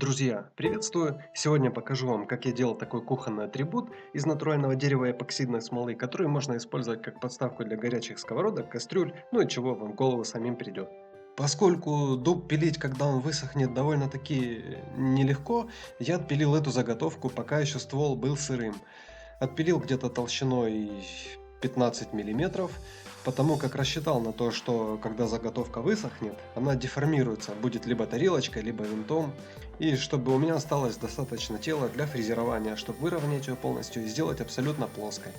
Друзья, приветствую! Сегодня покажу вам, как я делал такой кухонный атрибут из натурального дерева и эпоксидной смолы, который можно использовать как подставку для горячих сковородок, кастрюль, ну и чего вам в голову самим придет. Поскольку дуб пилить, когда он высохнет, довольно-таки нелегко, я отпилил эту заготовку, пока еще ствол был сырым. Отпилил где-то толщиной 15 миллиметров, потому как рассчитал на то, что когда заготовка высохнет, она деформируется, будет либо тарелочкой, либо винтом, и чтобы у меня осталось достаточно тела для фрезерования, чтобы выровнять ее полностью и сделать абсолютно плоской.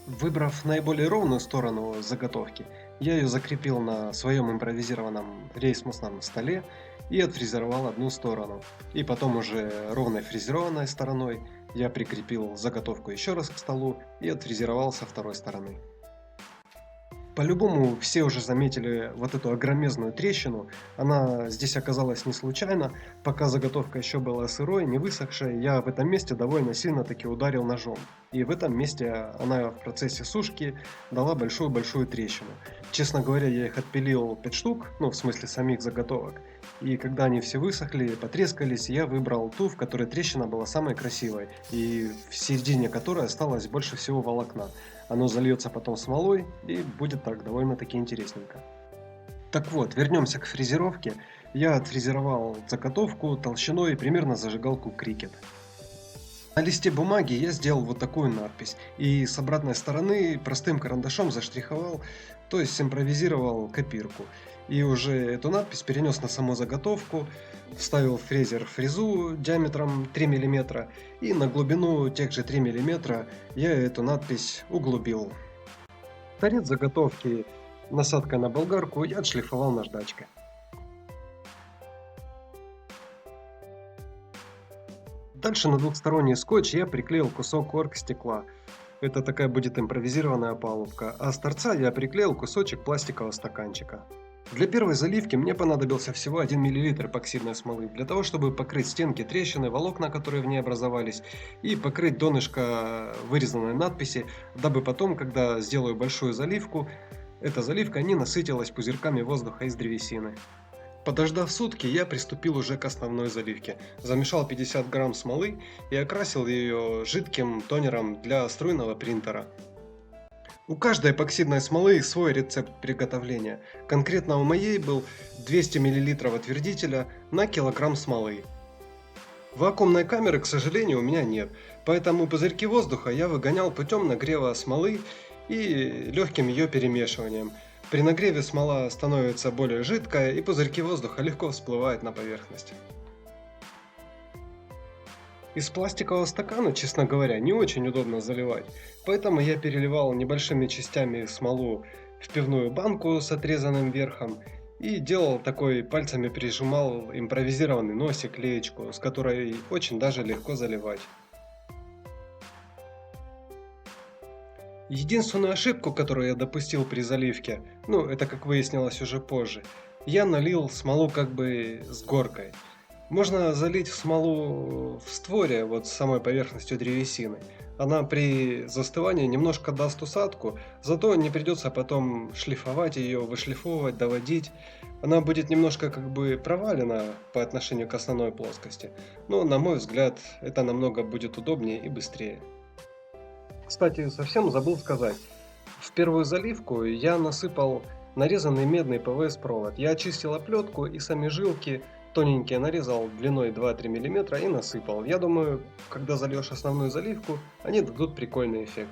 Выбрав наиболее ровную сторону заготовки, я ее закрепил на своем импровизированном рейсмусном столе и отфрезеровал одну сторону. И потом уже ровной фрезерованной стороной я прикрепил заготовку еще раз к столу и отфрезеровал со второй стороны. По-любому все уже заметили вот эту огромезную трещину, она здесь оказалась не случайно, пока заготовка еще была сырой, не высохшей, я в этом месте довольно сильно таки ударил ножом. И в этом месте она в процессе сушки дала большую-большую трещину. Честно говоря, я их отпилил 5 штук, ну в смысле самих заготовок. И когда они все высохли, потрескались, я выбрал ту, в которой трещина была самой красивой, и в середине которой осталось больше всего волокна. Оно зальется потом смолой и будет так довольно-таки интересненько. Так вот, вернемся к фрезеровке. Я отфрезеровал заготовку толщиной примерно зажигалку Cricut. На листе бумаги я сделал вот такую надпись и с обратной стороны простым карандашом заштриховал, то есть импровизировал копирку. И уже эту надпись перенес на саму заготовку, вставил в фрезер фрезу диаметром 3 мм и на глубину тех же 3 мм я эту надпись углубил. Торец заготовки насадкой на болгарку я отшлифовал наждачкой. Дальше на двухсторонний скотч я приклеил кусок оргстекла. Это такая будет импровизированная опалубка. А с торца я приклеил кусочек пластикового стаканчика. Для первой заливки мне понадобился всего 1 мл эпоксидной смолы, для того чтобы покрыть стенки трещины, волокна, которые в ней образовались, и покрыть донышко вырезанной надписи, дабы потом, когда сделаю большую заливку, эта заливка не насытилась пузырьками воздуха из древесины. Подождав сутки, я приступил уже к основной заливке. Замешал 50 грамм смолы и окрасил ее жидким тонером для струйного принтера. У каждой эпоксидной смолы свой рецепт приготовления. Конкретно у моей был 200 мл отвердителя на килограмм смолы. Вакуумной камеры, к сожалению, у меня нет, поэтому пузырьки воздуха я выгонял путем нагрева смолы и легким ее перемешиванием. При нагреве смола становится более жидкая и пузырьки воздуха легко всплывают на поверхность. Из пластикового стакана, честно говоря, не очень удобно заливать, поэтому я переливал небольшими частями смолу в пивную банку с отрезанным верхом и делал такой, пальцами прижимал импровизированный носик, леечку, с которой очень даже легко заливать. Единственную ошибку, которую я допустил при заливке, ну это как выяснилось уже позже, я налил смолу как бы с горкой. Можно залить в смолу в створе, вот с самой поверхностью древесины. Она при застывании немножко даст усадку, зато не придется потом шлифовать ее, вышлифовывать, доводить. Она будет немножко как бы провалена по отношению к основной плоскости, но на мой взгляд это намного будет удобнее и быстрее. Кстати, совсем забыл сказать. В первую заливку я насыпал нарезанный медный ПВС-провод. Я очистил оплетку и сами жилки тоненькие нарезал длиной 2-3 мм и насыпал. Я думаю, когда зальешь основную заливку, они дадут прикольный эффект.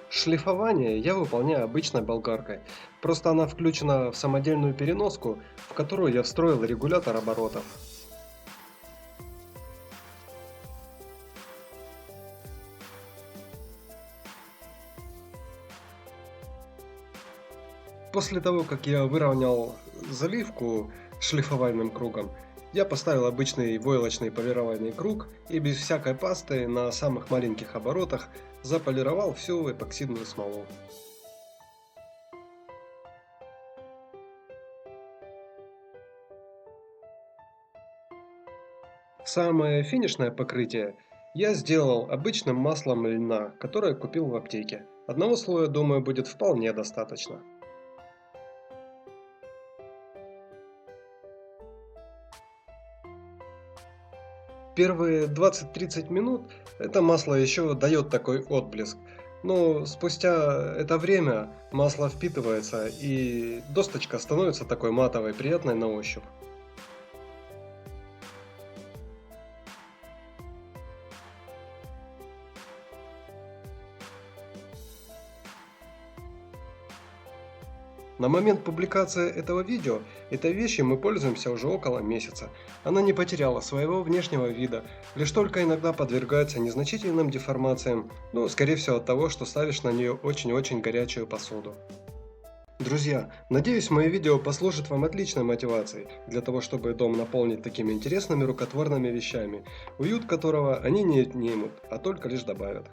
Шлифование я выполняю обычной болгаркой. Просто она включена в самодельную переноску, в которую я встроил регулятор оборотов. После того, как я выровнял заливку шлифовальным кругом, я поставил обычный войлочный полировальный круг и без всякой пасты на самых маленьких оборотах заполировал всю эпоксидную смолу. Самое финишное покрытие я сделал обычным маслом льна, которое купил в аптеке. Одного слоя, думаю, будет вполне достаточно. Первые 20-30 минут это масло еще дает такой отблеск, но спустя это время масло впитывается и досточка становится такой матовой, приятной на ощупь. На момент публикации этого видео этой вещью мы пользуемся уже около месяца. Она не потеряла своего внешнего вида, лишь только иногда подвергается незначительным деформациям, ну, скорее всего от того, что ставишь на нее очень-очень горячую посуду. Друзья, надеюсь, мои видео послужат вам отличной мотивацией для того, чтобы дом наполнить такими интересными рукотворными вещами, уют которого они не отнимут, а только лишь добавят.